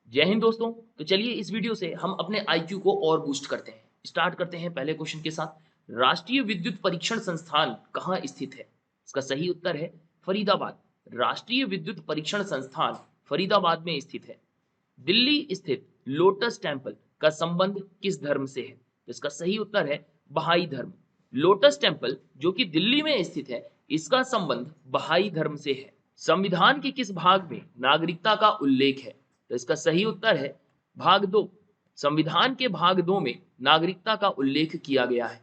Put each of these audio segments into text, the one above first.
जय हिंद दोस्तों। तो चलिए इस वीडियो से हम अपने आईक्यू को और बूस्ट करते हैं। स्टार्ट करते हैं पहले क्वेश्चन के साथ। राष्ट्रीय विद्युत परीक्षण संस्थान कहाँ स्थित है? इसका सही उत्तर है फरीदाबाद। राष्ट्रीय विद्युत परीक्षण संस्थान फरीदाबाद में स्थित है। दिल्ली स्थित लोटस टेम्पल का संबंध किस धर्म से है? तो इसका सही उत्तर है बहाई धर्म। लोटस टेम्पल जो कि दिल्ली में स्थित है, इसका संबंध बहाई धर्म से है। संविधान के किस भाग में नागरिकता का उल्लेख है? तो इसका सही उत्तर है भाग 2। संविधान के भाग 2 में नागरिकता का उल्लेख किया गया है।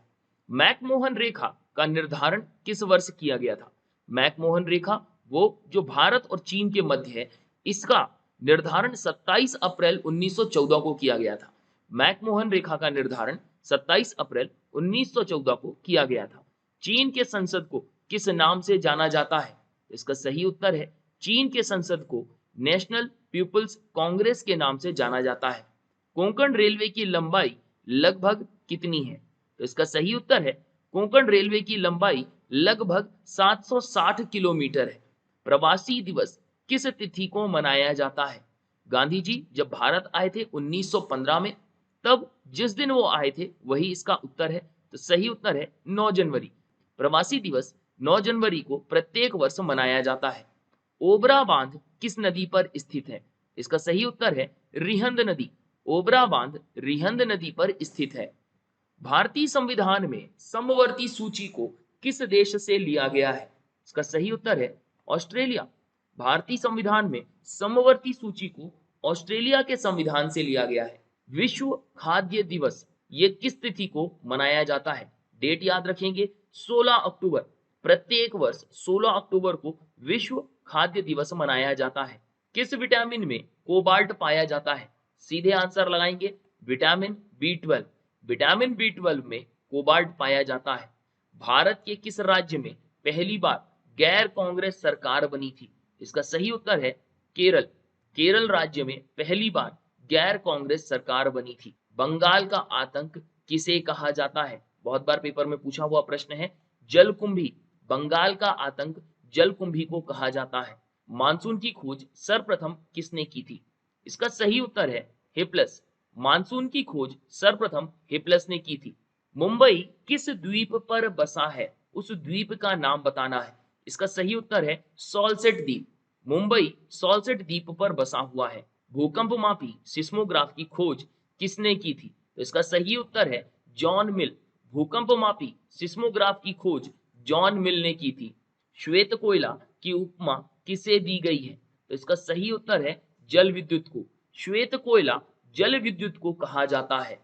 मैकमोहन रेखा का निर्धारण किस वर्ष किया गया था? मैकमोहन रेखा वो जो भारत और चीन के मध्य है, इसका निर्धारण 27 अप्रैल 1914 को किया गया था। मैकमोहन रेखा का निर्धारण 27 अप्रैल 1914 को किया गया था। चीन के संसद को किस नाम से जाना जाता है? इसका सही उत्तर है चीन के संसद को नेशनल पीपुल्स कांग्रेस के नाम से जाना जाता है। कोंकण रेलवे की लंबाई लगभग कितनी है? तो इसका सही उत्तर है कोंकण रेलवे की लंबाई लगभग 760 किलोमीटर है। प्रवासी दिवस किस तिथि को मनाया जाता है? गांधी जी जब भारत आए थे 1915 में, तब जिस दिन वो आए थे वही इसका उत्तर है। तो सही उत्तर है 9 जनवरी। प्रवासी दिवस 9 जनवरी को प्रत्येक वर्ष मनाया जाता है। ओबरा बांध किस नदी पर स्थित है? इसका सही उत्तर है रिहंद नदी। ओबरा बांध रिहंद नदी पर स्थित है। भारतीय संविधान में समवर्ती सूची को किस देश से लिया गया है? इसका सही उत्तर है ऑस्ट्रेलिया। भारतीय संविधान में समवर्ती सूची को ऑस्ट्रेलिया के संविधान से लिया गया है। विश्व खाद्य दिवस ये किस तिथि को मनाया जाता है? डेट याद रखेंगे 16 अक्टूबर। प्रत्येक वर्ष 16 अक्टूबर को विश्व खाद्य दिवस मनाया जाता है। किस विटामिन में कोबाल्ट पाया जाता है? सीधे आंसर लगाएंगे विटामिन बी 12। विटामिन बी 12 में कोबाल्ट पाया जाता है। भारत के किस राज्य में पहली बार गैर कांग्रेस सरकार बनी थी? इसका सही उत्तर है केरल। केरल राज्य में पहली बार गैर कांग्रेस सरकार बनी थी। बंगाल का आतंक किसे कहा जाता है? बहुत बार पेपर में पूछा हुआ प्रश्न है। जलकुंभी। बंगाल का आतंक जलकुंभी को कहा जाता है। मानसून की खोज सर्वप्रथम किसने की थी? इसका सही उत्तर है हिपलस। मानसून की खोज सर्वप्रथम हिपलस ने की थी। मुंबई किस द्वीप पर बसा है? उस द्वीप का नाम बताना है। इसका सही उत्तर है सॉल्सेट द्वीप। मुंबई सॉल्सेट द्वीप पर बसा हुआ है। भूकंप मापी सिस्मोग्राफ की खोज किसने की थी? तो इसका सही उत्तर है जॉन मिल। भूकंप मापी सिस्मोग्राफ की खोज जॉन मिल ने की थी। श्वेत कोयला की उपमा किसे दी गई है? तो इसका सही उत्तर है जल विद्युत को। श्वेत कोयला जल विद्युत को कहा जाता है।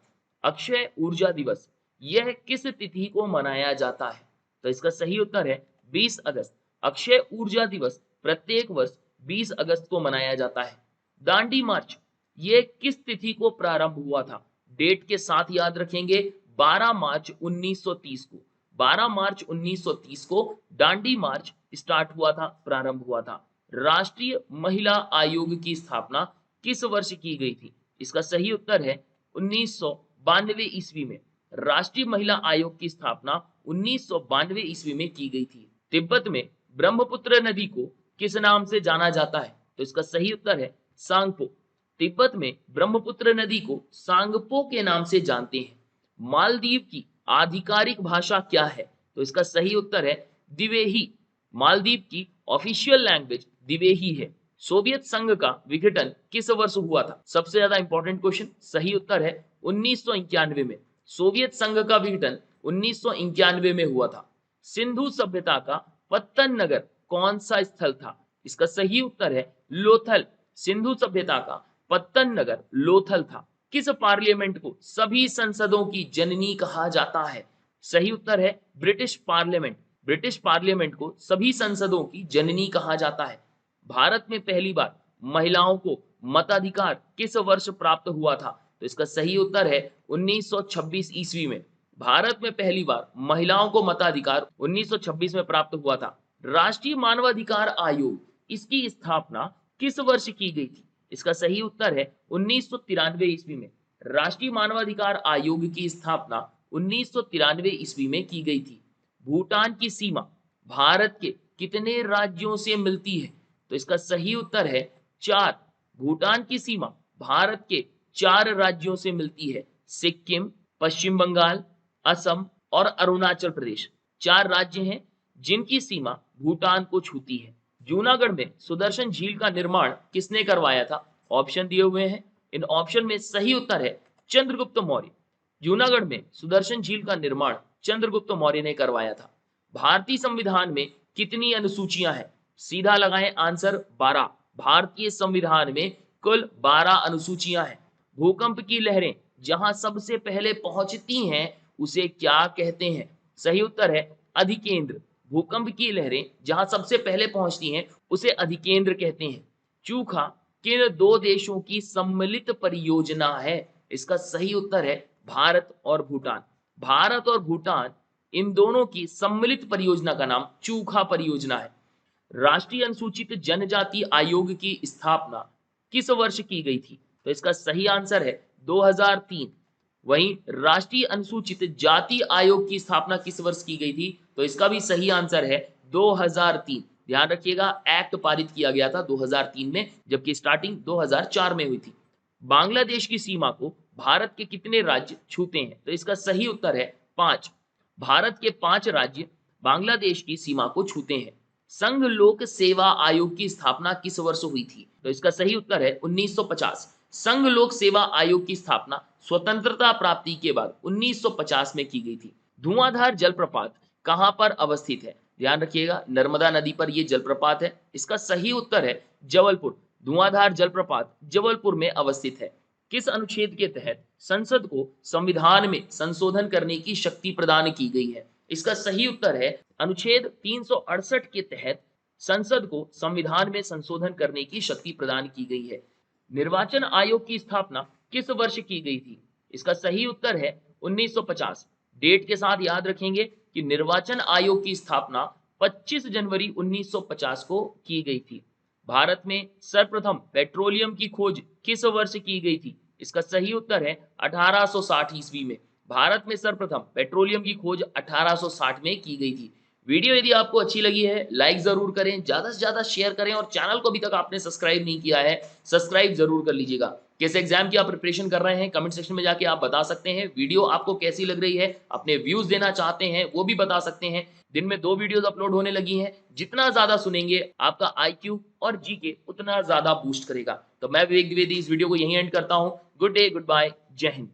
अक्षय ऊर्जा दिवस यह किस तिथि को मनाया जाता है? तो इसका सही उत्तर है 20 अगस्त। अक्षय ऊर्जा दिवस प्रत्येक वर्ष 20 अगस्त को मनाया जाता है। दांडी मार्च ये किस तिथि को प्रारंभ हुआ था? डेट के साथ याद रखेंगे 12 मार्च 1930 को। 12 मार्च 1930 को दांडी मार्च स्टार्ट हुआ था, प्रारंभ हुआ था। राष्ट्रीय महिला आयोग की स्थापना किस वर्ष की गई थी? इसका सही उत्तर है 1992 ईस्वी में। राष्ट्रीय महिला आयोग की स्थापना 1992 ईस्वी में की गई थी। तिब्बत में ब्रह्मपुत्र नदी को किस नाम से जाना जाता है? तो इसका सही उत्तर है सांगपो। तिब्बत में ब्रह्मपुत्र नदी को सांगपो के नाम से जानते हैं। मालदीव की आधिकारिक भाषा क्या है? तो इसका सही उत्तर है दिवेही। मालदीव की ऑफिशियल लैंग्वेज दिवेही है। सोवियत संघ का विघटन किस वर्ष हुआ था? सबसे ज्यादा इंपॉर्टेंट क्वेश्चन। सही उत्तर है 1991 में। सोवियत संघ का विघटन 1991 में हुआ था। सिंधु सभ्यता का पत्तन नगर कौन सा स्थल था? इसका सही उत्तर है लोथल। सिंधु सभ्यता का पत्तन नगर लोथल था। किस पार्लियामेंट को सभी संसदों की जननी कहा जाता है? सही उत्तर है ब्रिटिश पार्लियामेंट। ब्रिटिश पार्लियामेंट को सभी संसदों की जननी कहा जाता है। भारत में पहली बार महिलाओं को मताधिकार किस वर्ष प्राप्त हुआ था? तो इसका सही उत्तर है 1926 ईस्वी में। भारत में पहली बार महिलाओं को मताधिकार 1926 में प्राप्त हुआ था। राष्ट्रीय मानवाधिकार आयोग इसकी स्थापना किस वर्ष की गई थी? इसका सही उत्तर है 1993 ईस्वी में। राष्ट्रीय मानवाधिकार आयोग की स्थापना 1993 ईस्वी में की गई थी। भूटान की सीमा भारत के कितने राज्यों से मिलती है? तो इसका सही उत्तर है 4। भूटान की सीमा भारत के 4 राज्यों से मिलती है? सिक्किम, पश्चिम बंगाल, असम और अरुणाचल प्रदेश। 4 राज्य हैं जिनकी सीमा भूटान को छूती है। जूनागढ़ में सुदर्शन झील का निर्माण किसने करवाया था? ऑप्शन दिए हुए हैं। इन ऑप्शन में सही उत्तर है चंद्रगुप्त मौर्य। जूनागढ़ में सुदर्शन झील का निर्माण चंद्रगुप्त मौर्य ने करवाया था। भारतीय संविधान में कितनी अनुसूचियां हैं? सीधा लगाएं आंसर 12। भारतीय संविधान में कुल 12 अनुसूचियां हैं। भूकंप की लहरें जहां सबसे पहले पहुंचती हैं उसे क्या कहते हैं? सही उत्तर है अधिकेंद्र। भूकंप की लहरें जहां सबसे पहले पहुंचती हैं उसे अधिकेंद्र कहते हैं। चूखा किन 2 देशों की सम्मिलित परियोजना है? इसका सही उत्तर है भारत और भूटान। भारत और भूटान इन दोनों की सम्मिलित परियोजना का नाम चूखा परियोजना है। राष्ट्रीय अनुसूचित जनजाति आयोग की स्थापना किस वर्ष की गई थी? तो इसका सही आंसर है 2003। वहीं राष्ट्रीय अनुसूचित जाति आयोग की स्थापना किस वर्ष की गई थी? तो इसका भी सही आंसर है 2003। ध्यान रखिएगा, एक्ट पारित किया गया था 2003 में, जबकि स्टार्टिंग 2004 में हुई थी। बांग्लादेश की सीमा को भारत के कितने राज्य छूते हैं? तो इसका सही उत्तर है 5। भारत के 5 राज्य बांग्लादेश की सीमा को छूते हैं। संघ लोक सेवा आयोग की स्थापना किस वर्ष हुई थी? तो इसका सही उत्तर है 1950। संघ लोक सेवा आयोग की स्थापना स्वतंत्रता प्राप्ति के बाद 1950 में की गई थी। धुआंधार जलप्रपात कहां पर अवस्थित है? ध्यान रखिएगा, नर्मदा नदी पर यह जलप्रपात है। इसका सही उत्तर है जबलपुर। धुआंधार जलप्रपात जबलपुर में अवस्थित है। किस अनुच्छेद के तहत संसद को संविधान में संशोधन करने की शक्ति प्रदान की गई है? इसका सही उत्तर है अनुच्छेद 368 के तहत संसद को संविधान में संशोधन करने की शक्ति प्रदान की गई है। निर्वाचन आयोग की स्थापना किस वर्ष की गई थी? इसका सही उत्तर है 1950। डेट के साथ याद रखेंगे कि निर्वाचन आयोग की स्थापना 25 जनवरी 1950 को की गई थी। भारत में सर्वप्रथम पेट्रोलियम की खोज किस वर्ष की गई थी? इसका सही उत्तर है 1860 ईस्वी में। भारत में सर्वप्रथम पेट्रोलियम की खोज 1860 में की गई थी। वीडियो यदि आपको अच्छी लगी है लाइक जरूर करें, ज्यादा से ज्यादा शेयर करें और चैनल को अभी तक आपने सब्सक्राइब नहीं किया है सब्सक्राइब जरूर कर लीजिएगा। किस एग्जाम की आप प्रिपरेशन कर रहे हैं कमेंट सेक्शन में जाके आप बता सकते हैं। वीडियो आपको कैसी लग रही है, अपने व्यूज देना चाहते हैं वो भी बता सकते हैं। दिन में 2 वीडियोस अपलोड होने लगी हैं। जितना ज्यादा सुनेंगे आपका IQ और GK उतना ज्यादा बूस्ट करेगा। तो मैं विवेक द्विवेदी इस वीडियो को यहीं एंड करता हूं। गुड डे, गुड बाय, जय हिंद।